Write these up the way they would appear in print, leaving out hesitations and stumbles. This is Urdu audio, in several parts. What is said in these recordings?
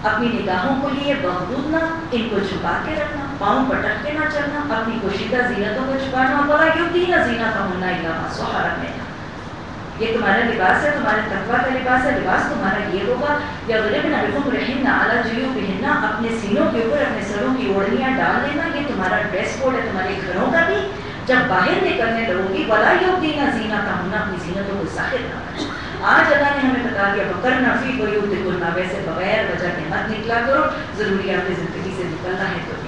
اپنی نگاہوں کو لیے بغض نہ، ان کو چھپا کے رکھنا، پاؤں پٹک کے نہ چلنا، اپنی پوشیدہ زینتوں کو چھپانا، ولا یبدین زینتہن الا ما ظہر منہا، یہ تمہارا لباس ہے، تمہارے تقویٰ کا لباس ہے، لباس تمہارا یہ ہوگا، یضربن بخمرہن علی جیوبہن، اپنے سینوں کے اوپر اپنے سروں کی اوڑھنیاں ڈال لینا، یہ تمہارا ڈریس کوڈ ہے تمہارے گھروں کا بھی، جب باہر نکلنے لگو گی ولا یبدین زینتہن، اپنی زینتوں کو ظاہر نہ کرنا۔ آج اللہ نے ہمیں بتا دیا وقرن فی بیوتکن، ویسے بغیر وجہ کے مت نکلا کرو، ضروریات زندگی سے نکلنا ہے تو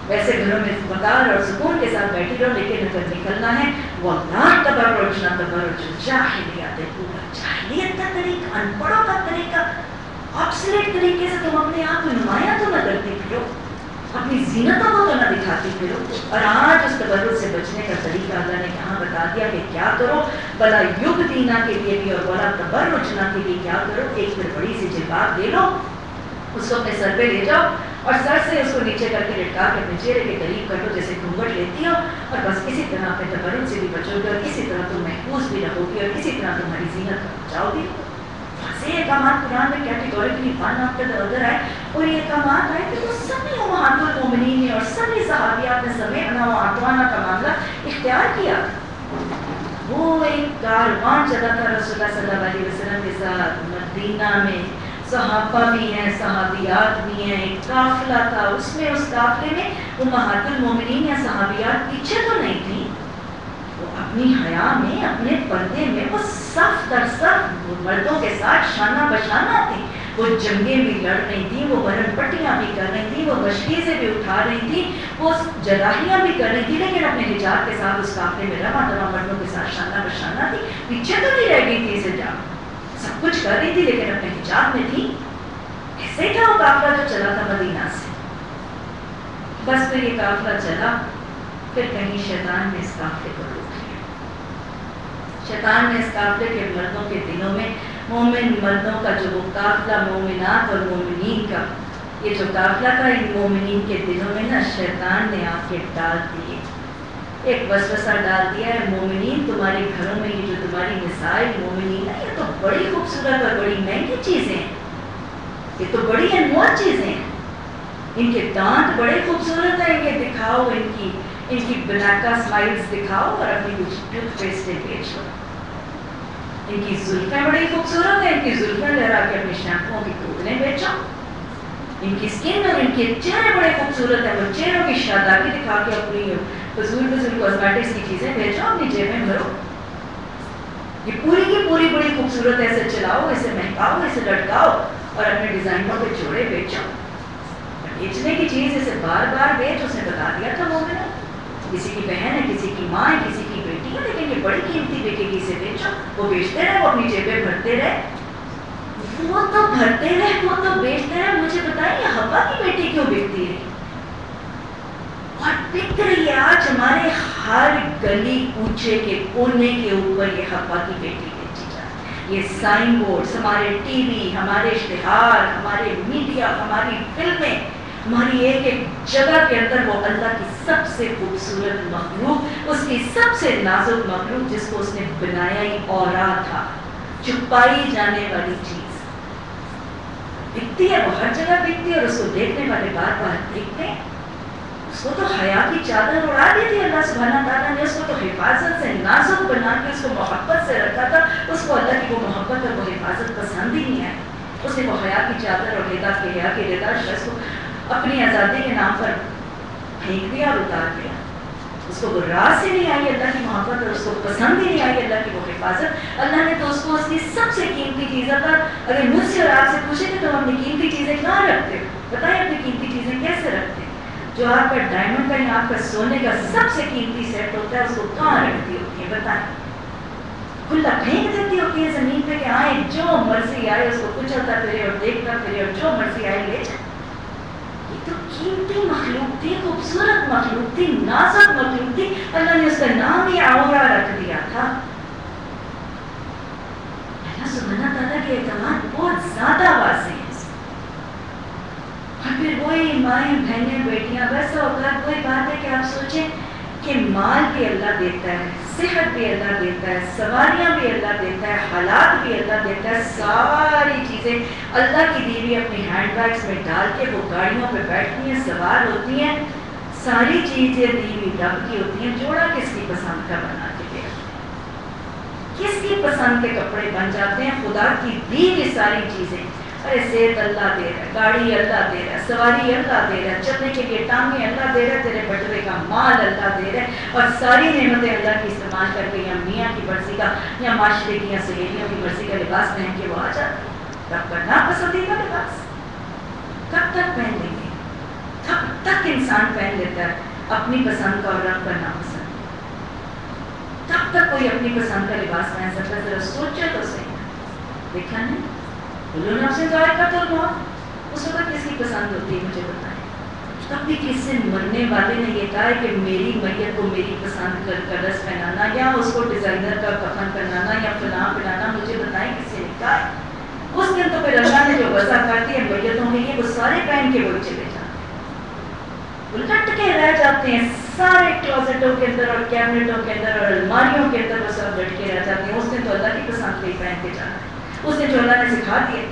ویسے گھروں میں وقار اور سکون کے ساتھ بیٹھی رہو، لیکن اگر نکلنا ہے وَلَا تَبَرُّجْنَ تَبَرُّجَ الْجَاهِلِيَّةِ، پورا جاہلیت کا طریقہ، ان پڑھوں کا طریقہ، آبسلیٹ طریقے سے تم اپنے آپ کو نمایاں تو نہ کرتی پھرو، اپنی زینتوں کو تو نہ دکھاتی پھرو۔ اور آج اس تبرج سے بچنے کا طریقہ اللہ نے کہاں بتا دیا کہ کیا کرو، بلا یبدینا کے لیے بھی اور بلا تبرجنا کے لیے کیا کرو، ایک پھر بڑی سی جلباب لے لو، اس کو اپنے سر پہ لے جاؤ اور سر سے اس کو نیچے کر کے لٹکا کے اپنے چہرے کے قریب کر لو جیسے گھونگھٹ لیتی ہو، اور بس اسی طرح اپنے تبرج سے بھی بچو گے اور اسی طرح تم محفوظ بھی رہو گی اور اسی طرح تمہاری زینت کا بچاؤ بھی ہوگا۔ واضح احکامات قرآن میں categorically one after the other آئے، اور یہ احکامات آئے کہ وہ سبھی امہات المومنین نے اور سبھی صحابیات نے سمیعنا واطعنا کا معاملہ اختیار کیا۔ وہ ایک کاروان چلا تھا رسول اللہ صلی اللہ علیہ وسلم کے ساتھ مدینہ میں، صحابہ بھی ہیں، صحابیات بھی ہیں، ایک قافلہ تھا، اس میں اس قافلے میں امہات المومنین یا صحابیات پیچھے تو نہیں تھی، وہ اپنی حیا میں اپنے پردے میں وہ صف در صف مردوں کے ساتھ شانہ بشانہ تھی، وہ جنگیں بھی لڑ رہی تھیں، وہ مرہم پٹیاں بھی کر رہی تھیں، وہ مشکیزیں بھی اٹھا رہی تھیں، وہ جراحیاں بھی کر رہی تھیں، لیکن اپنے حجاب کے ساتھ اس قافلے میں رواں دواں مردوں کے ساتھ شانہ بشانہ تھی، پیچھے تو نہیں رہ گئی تھی اس حجاب، سب کچھ کر رہی تھی لیکن اپنے حجاب میں تھی۔ ایسے تھا وہ قافلہ جو چلا تھا مدینہ سے۔ بس پھر یہ قافلہ چلا، پھر کہیں شیطان نے اس قافلے کو روک لیا، شیطان نے اس قافلے کے مردوں کے دلوں میں، مومن مردوں کا جو وہ قافلہ مومنات اور مومنین کا، یہ جو قافلہ تھا ان مومنین کے دلوں میں نا شیطان نے آ کے ڈال دیے، ایک وسوسہ ڈال دیا ہے، مومنین تمہارے گھروں میں یہ جو تمہاری نساء مومنین ہے یہ تو بڑی خوبصورت اور بڑی مہنگی چیزیں ہیں، یہ تو بڑی انمول چیزیں ہیں، ان کے دانت بڑے خوبصورت ہیں، ان کے دکھاؤ، ان کی بناکا سمائلز دکھاؤ اور اپنی کچھ ٹوتھ پیسٹیں بیچو، ان کی زلفیں بڑی خوبصورت ہیں، ان کی زلفیں لہرا کے اپنی شیمپوؤں کی بوتلیں بیچو، ان کی اسکن اور ان کے چہرے بڑے خوبصورت ہیں، وہ چہروں کی شادابی دکھا کے اپنی فضول کاسمیٹکس کی چیزیں بیچو، اپنی جیبیں بھرو، یہ پوری کی پوری بڑی خوبصورت ہے، اسے چلاؤ، اسے مہکاؤ، اسے لٹکاؤ اور اپنے ڈیزائنوں کے جوڑے بیچو۔ بیچنے کی چیز اسے بار بار بیچ، اس نے بتا دیا تھا مومن، کسی کی بہن ہے، کسی کی ماں ہے، کسی کی بیٹی ہے، لیکن یہ بڑی قیمتی بکے گی، اسے بیچو۔ وہ بیچتے رہے، وہ اپنی جیبیں بھرتے رہے، وہ تو بھرتے رہے، وہ تو بیچتے رہے، مجھے بتائیے حوا کی بیٹی کیوں بکتی رہی؟ اور بک رہی ہے آج ہمارے ہر گلی کوچے کے کونے کے اوپر یہ حوا کی بیٹی بیچی جاتی ہے، یہ سائن بورڈز، ہمارے ٹی وی، ہمارے اشتہار، ہمارے میڈیا، ہماری فلمیں، ہماری ایک ایک جگہ کے اندر وہ اللہ کی سب سے خوبصورت مخلوق، اس کی سب سے نازک مخلوق جس کو اس نے بنایا ہی اورا تھا، چھپائی جانے والی چیز دکھتی ہے، وہ ہر جگہ دکھتی ہے اور اس کو دیکھنے والے بار بار دیکھتے ہیں۔ اس کو تو حیا کی چادر اڑا دی تھی اللہ سبحانہ تعالیٰ نے، اس کو تو حفاظت سے نازک بنا کے اس کو محبت سے رکھا تھا، اس کو اللہ کی وہ محبت اور وہ حفاظت پسند ہی نہیں ہے، اس نے وہ حیا کی چادر اور حیا کی رضا شخص کو اپنی آزادی کے نام پر پھینک دیا اور اتار دیا، اس کو وہ راز سے نہیں آئی اللہ کی محبت اور اس کو پسند ہی نہیں آئی اللہ کی وہ حفاظت۔ اللہ نے تو اس کو اس کی سب سے قیمتی چیزوں پر، اگر مجھ سے اور آپ سے پوچھیں کہ تم اپنی قیمتی چیزیں کہاں رکھتے ہو، بتائیں اپنی قیمتی چیزیں کیسے رکھتے ہیں؟ جو آپ کا ڈائمنڈ کا یا آپ کا سونے کا سب سے قیمتی سیٹ ہوتا ہے اس کو کہاں رکھتی ہوتی ہے بتائیں؟ کھلا پھینک دیتی ہوتی ہے زمین پہ کہ آئے جو مرضی آئے اس کو کچلتا پھرے اور دیکھتا پھرے اور جو مرضی آئے لے جائے؟ یہ تو قیمتی مخلوق تھی، خوبصورت مخلوق تھی، نازک مخلوق تھی، اللہ نے اس کا نام ہی عورا رکھ دیا تھا۔ اللہ سبحانہ تعالیٰ کے احکامات بہت زیادہ واضح ہیں، اور پھر وہی مائیں بہنیں بیٹیاں، بس اوقات وہی بات ہے کہ آپ سوچیں کہ مال بھی اللہ دیتا ہے، صحت بھی اللہ دیتا ہے، سواریاں بھی اللہ دیتا ہے، حالات بھی اللہ دیتا ہے، ساری چیزیں اللہ کی بیوی اپنی ہینڈ بیگس میں ڈال کے وہ گاڑیوں پہ بیٹھتی ہیں، سوار ہوتی ہیں، ساری چیزیں بیوی رب کی ہوتی ہیں، جوڑا کس کی پسند کا بنا کے دے، کس کی پسند کے کپڑے بن جاتے ہیں، خدا کی دی ہوئی ساری چیزیں. ارے صحت اللہ دے رہا ہے، گاڑی اللہ دے رہا ہے، سواری اللہ دے رہا ہے، چلنے کے لیے ٹانگیں اللہ دے رہا ہے، تیرے بٹوے کا مال اللہ دے رہا ہے، اور ساری نعمتیں اللہ کی استعمال کر کے یا میاں کی مرضی کا یا معاشرے کی یا سہیلیوں کی مرضی کا لباس پہن کے وہ آ جاتے ہیں. رب کا ناپسندیدہ لباس کب تک پہن لیں گے؟ کب تک انسان پہن لیتا ہے اپنی پسند کا اور رب کا ناپسند؟ کب تک کوئی اپنی پسند کا لباس پہن سکتا ہے؟ ذرا سوچو تو صحیح. دیکھا نہیں بولو نفس ذائقۃ الموت، اس وقت کس کی پسند ہوتی ہے مجھے بتائیں. تب بھی کس سے مرنے والے نے یہ کہا ہے کہ میری میت کو میری پسند کا ڈریس پہنانا یا اس کو ڈیزائنر کا کفن پہنانا یا فلاں پہنانا، مجھے بتائیں کس سے نے کہا ہے؟ اس دن تو پھر اللہ نے جو وضع کر دی ہے میتوں کے لیے، وہ سارے پہن کے وہی چلے جاتے ہیں، الٹ کے رہ جاتے ہیں سارے کلوزٹوں کے اندر اور کیبنٹوں کے اندر اور الماریوں کے اندر، وہ سب لٹکے رہ جاتے ہیں. اس دن تو اللہ کی پسند کے ہی پہن کے جانا ہے، اس نے جو اللہ نے سکھا دیا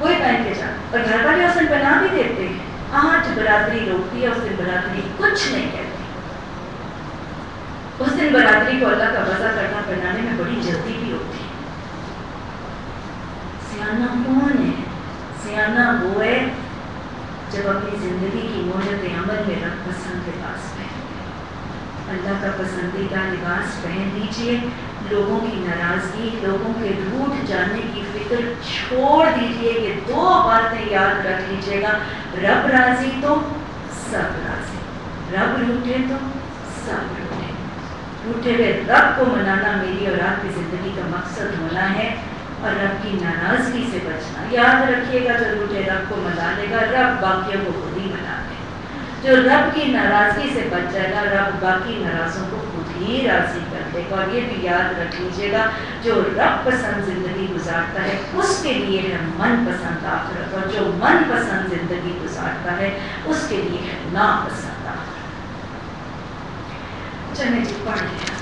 وہی پہن کے جانا. اور گھر والے اس دن پہنا بھی دیتے ہیں. آج برادری روکتی ہے، اس دن برادری کچھ نہیں کہتی. اس دن برادری کو اللہ کا وضع کرنا پہنانے میں بڑی جلدی بھی ہوتی ہے. سیانہ کون ہے؟ سیانہ وہ ہے جب اپنی زندگی کی مہلت عمل میں رب پسند لباس پہن. اللہ کا پسندیدہ لباس پہن لیجئے. لوگوں کی ناراضگی، لوگوں کے روٹھ جانے کی فکر چھوڑ دیجئے. یہ دو باتیں یاد رکھ لیجئے گا، رب راضی تو سب راضی، رب روٹھے تو سب روٹھے. روٹھے ہوئے رب کو منانا میری اور آپ کی زندگی کا مقصد ہونا ہے، اور رب کی ناراضگی سے بچنا. یاد رکھیے گا جو روٹھے رب کو منا لے گا، رب باقیوں کو خود ہی منا لے. جو رب کی ناراضگی سے بچ جائے گا، رب باقی ناراضوں کو خود ہی راضی کر دے گا. اور یہ بھی یاد رکھ لیجیے گا جو رب پسند زندگی گزارتا ہے اس کے لیے ہے من پسند آخرت، اور جو من پسند زندگی گزارتا ہے اس کے لیے ہے ناپسند آخرت. چلیں جی پڑھ لیا.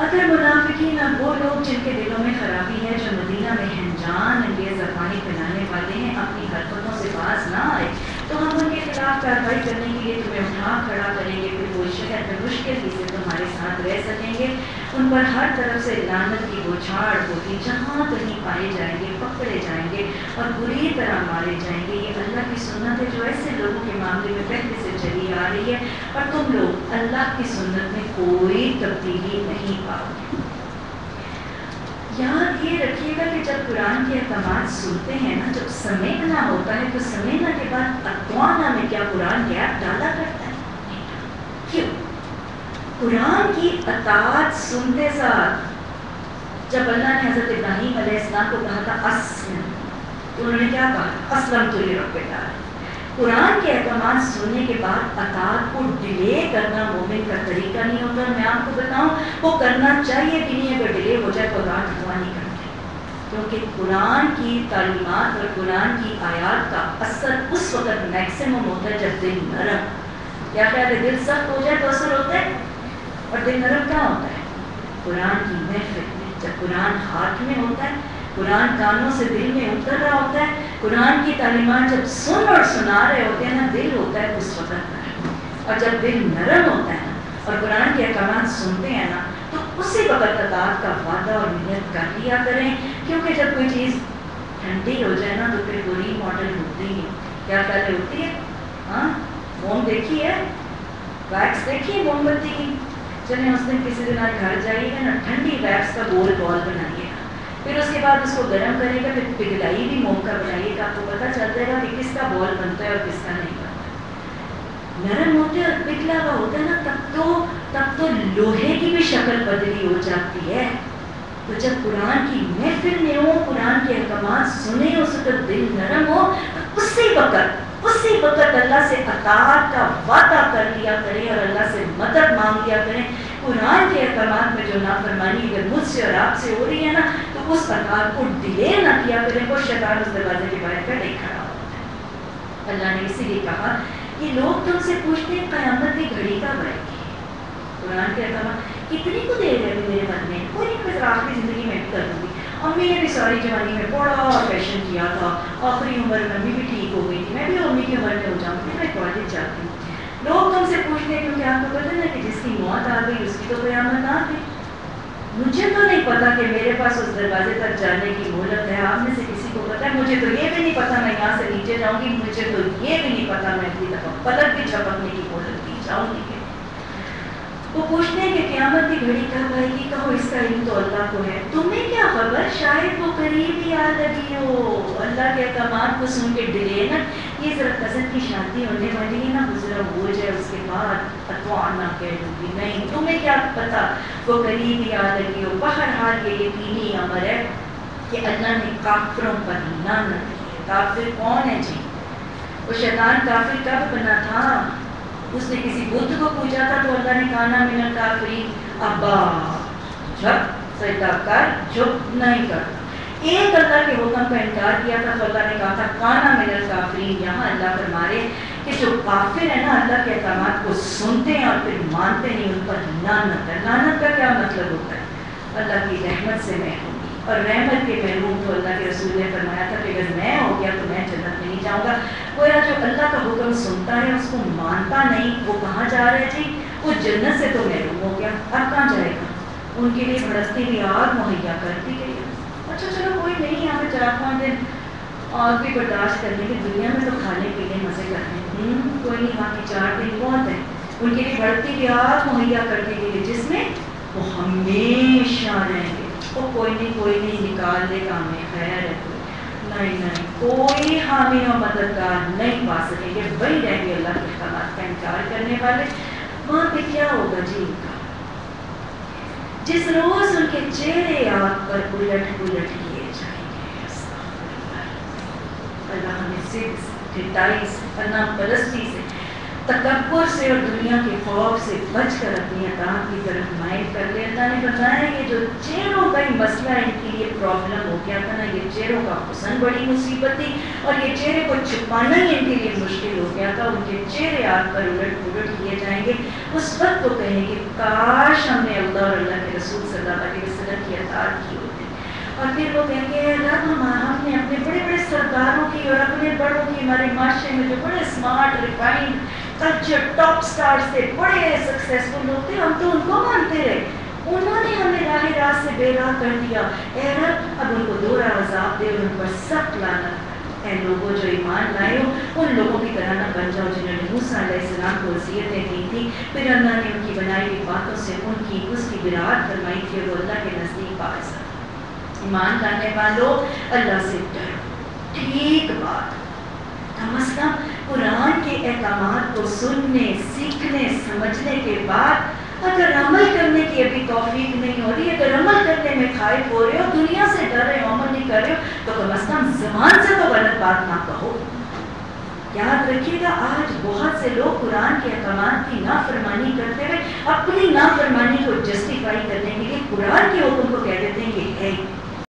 اگر منافقین وہ لوگ جن کے دلوں میں خرابی ہے، جو مدینہ میں ہنجان انگیز افواہیں پھیلانے والے ہیں، اپنی حرکتوں سے باز نہ آئے تو ہم ان کے خلاف کارروائی کرنے کے لیے تمہیں اٹھا کھڑا کریں گے. پھر وہ شہر میں مشکل ہی سے تمہارے ساتھ رہ سکیں گے. ان پر ہر طرف سے لعنت کی بوچھاڑ ہوگی، جہاں کہیں پائے جائیں گے پکڑے جائیں گے اور بری طرح مارے جائیں گے. یہ اللہ کی سنت ہے جو ایسے لوگوں کے معاملے میں پہلے سے چلی آ رہی ہے، اور تم لوگ اللہ کی سنت میں کوئی تبدیلی نہیں پاؤ گے. یاد یہ رکھیے گا کہ جب قرآن کے احکامات سنتے ہیں نا، جب سمجھنا ہوتا ہے تو سمجھنا کے بعد اتوانا میں کیا قرآن گیپ ڈالا کرتا ہے؟ کیوں؟ قرآن کی اطاعت سنتے ساتھ جب اللہ نے حضرت ابراہیم علیہ السلام کو کہا تھا اسلم، تو انہوں نے کیا کہا؟ اسلم تو رب العالمین. قرآن کے احکامات سننے کے بعد اطاعت کو ڈیلے کرنا مومن کا طریقہ نہیں ہوتا. میں آپ کو بتاؤں وہ کرنا چاہیے بھی نہیں، اگر ڈیلے ہو جائے تو اطاعت ہوا نہیں کرتے، کیونکہ قرآن کی تعلیمات اور قرآن کی آیات کا اثر اس وقت میکسیمم ہوتا ہے جب دل نرم. کیا خیال ہے؟ دل سخت ہو جائے تو اثر ہوتا ہے، اور دل نرم کیا ہوتا ہے؟ قرآن کی محفل میں جب قرآن ہاتھ میں ہوتا ہے، قرآن کانوں سے دل میں اتر رہا ہوتا ہے، قرآن کی تعلیمات جب سن اور سنا رہے ہوتے ہیں نا، دل ہوتا ہے اس وقت نرم. اور جب دل نرم ہوتا ہے نا اور قرآن کے احکامات سنتے ہیں نا، تو اسی وقت اطاعت کا وعدہ اور نیت کر لیا کریں. کیونکہ جب کوئی چیز ٹھنڈی ہو جائے نا تو پھر وہ ری ماڈل ہوتی ہے. کیا پہلے ہوتی ہے؟ ہاں موم دیکھی ہے، ویکس دیکھی ہے موم بتی کی. چلیں اس دن کسی دن آپ گھر جائیے گا نا، ٹھنڈی ویکس کا گول بال بنائیے گا، پھر اس کے بعد اس کو گرم کرے گا، پھر پگھلائی بھی موم کا بنائیے گا. آپ کو پتہ چل جائے گا کہ کس کا بال بنتا ہے اور کس کا نہیں بنتا. نرم ہوتے اور پگھلا ہوا ہوتا ہے نا، تب تو لوہے کی بھی شکل بدلی ہو جاتی ہے. تو جب قرآن کی محفل میں ہو، قرآن کے احکامات سنیں، اس وقت دل نرم ہو، تو اسی وقت اللہ سے اطاعت کا وعدہ کر لیا کریں اور اللہ سے مدد مانگ لیا کریں. قرآن کے احکامات میں جو نافرمانی اگر مجھ سے اور آپ سے ہو رہی ہے نا، تو اس اطاعت کو ڈیلے نہ کیا کریں. وہ شیطان اس دروازے کے باہر کا نہیں کھڑا ہوتا ہے. اللہ نے اسی لیے کہا کہ لوگ تم سے پوچھتے ہیں قیامت کی گھڑی کب آئے گی. قرآن کے احکامات کتنی کو دے رہے میرے من میں، کوئی نہیں، میں آخری زندگی میں کر دوں گی. امی نے بھی ساری جوانی میں بڑا فیشن کیا تھا، آخری عمر میں امی بھی ٹھیک ہو گئی تھی، میں بھی امی کی عمر میں ہو جاؤں گی، میں کالج جاتی ہوں۔ لوگ تم سے پوچھتے ہیں کیونکہ آپ کو پتہ نا کہ جس کی موت آ گئی اس کی تو قیامت آ گئی۔ مجھے تو نہیں پتا کہ میرے پاس اس دروازے تک جانے کی مہلت ہے، آپ میں سے کسی کو پتا ہے؟ مجھے تو یہ بھی نہیں پتا میں یہاں سے نیچے جاؤں گی، مجھے تو یہ بھی نہیں پتا میں اگلی دفعہ پلک بھی جھپکنے کی مہلت دی جاؤں گی۔ وہ پوچھتے ہیں کہ قیامت کی گھڑی کب آئے گی؟ کہو اس کا علم تو اللہ کو ہے، تمہیں کیا خبر، شاید وہ قریب ہی آ لگی ہو۔ اللہ کے احکامات کو سن کے ڈرے نا، یہ ذرا کزن کی شادی ہونے والی ہے نا، گزرا ہو جائے اس کے بعد اتوانا کہہ دوں گی، نہیں تمہیں کیا پتا وہ قریب ہی آ لگی ہو۔ بہرحال یہ یقینی امر ہے کہ اللہ نے کافروں پر لعنت کی ہے۔ کافر کون ہے جی؟ وہ شیطان کافر کب بنا تھا؟ اس نے کسی بت کو پوجا تھا تو اللہ نے کہا نا من الکافرین، ابا جھک سجدہ کر، جھک نہیں کرتا۔ ایک اللہ کے حکم کا انکار کیا تھا تو اللہ نے کہا تھا کانا من الکافرین۔ یہاں اللہ فرما رہے کہ جو کافر ہیں نا اللہ کے احکامات کو سنتے ہیں اور پھر مانتے نہیں، ان پر لعنت ہے۔ لعنت کا کیا مطلب ہوتا ہے؟ اللہ کی رحمت سے محروم، اور رحمت کے محروم تو اللہ کے رسول نے فرمایا تھا کہ اگر میں ہو گیا تو میں جنت میں نہیں جاؤں گا۔ گویا جو اللہ کا حکم سنتا ہے اس کو مانتا نہیں، وہ کہاں جا رہا ہے جی؟ وہ جنت سے تو محروم ہو گیا، اب کہاں جائے گا؟ ان کے لیے بھڑکتی ہوئی آگ مہیا کر دی گئی ہے۔ اچھا چلو کوئی نہیں، یہاں پہ 4-5 دن آگ بھی برداشت کرنے کی، دنیا میں تو کھانے پینے مزے کرنے کوئی نہیں، وہاں کی 4 دن بہت ہے۔ ان کے لیے بھڑکتی ہوئی آگ مہیا کر دی گئی ہے جس میں وہ ہمیشہ رہیں گے۔ وہ کوئی نہیں نکال دے گا، ہمیں خیر ہے، نہیں کوئی حامی و مددگار نہیں پا سکیں گے، وہی رہیں گے اللہ کے احکامات کا انکار کرنے والے۔ وہاں پہ کیا ہوگا جی؟ ان کا جس روز ان کے چہرے آگ پر الٹ پلٹ کیے جائیں گے۔ اللہ ہمیں صدق، ڈھٹائی سے، پناہ پرستی سے، تکبر سے اور دنیا کے خوف سے بچ کر اپنی اطاعت کی طرف مائل کر لے۔ اللہ نے بتایا یہ جو چہروں کا ہی مسئلہ ان کے لیے پرابلم ہو گیا تھا نا، یہ چہروں کا حسن بڑی مصیبت تھی اور یہ چہرے کو چھپانا ہی ان کے لیے مشکل ہو گیا تھا۔ ان کے چہرے آگ پر الٹ پلٹ کیے جائیں گے۔ اس وقت وہ کہیں گے کاش ہم نے اللہ اور اللہ کے رسول صلی اللہ علیہ وسلم کی اطاعت کی ہوتی۔ اور پھر وہ کہیں گے رب ہم نے اپنے بڑے بڑے سرداروں کی اور اپنے بڑوں کی، ہمارے معاشرے میں جو بڑے smart refined culture top stars تھے، بڑے سکسیسفل لوگ تھے، ہم تو ان کو مانتے رہے، انہوں نے ہمیں راہ راست سے بے راہ کر دیا۔ اے رب اب ان کو دوہرا عذاب دے اور ان پر سخت لعنت۔ اے لوگوں جو ایمان لائے ہو ان لوگوں کی طرح نہ بن جاؤ جنہوں نے موسیٰ علیہ السلام کو وصیتیں دی تھی، پھر اللہ نے ان کی بنائی ہوئی باتوں سے ان کی اس کی براءت فرمائی تھی اور وہ اللہ کے نزدیک باعث۔ ایمان لانے والوں اللہ سے ڈرو، ٹھیک بات، کم از کم قرآن کے احکامات کو سننے، سیکھنے، سمجھنے کے بعد اگر عمل کرنے کی ابھی توفیق نہیں ہو رہی، اگر عمل کرنے میں خائف ہو رہے ہو، دنیا سے ڈر رہے ہو، عمل نہیں کر رہے ہو، تو کم از کم زبان سے تو غلط بات نہ کہو۔ یاد رکھیے گا آج بہت سے لوگ قرآن کے احکامات کی نافرمانی کرتے ہوئے اپنی نافرمانی کو جسٹیفائی کرنے کے لیے قرآن کے حکم کو کہہ دیتے ہیں کہ ہے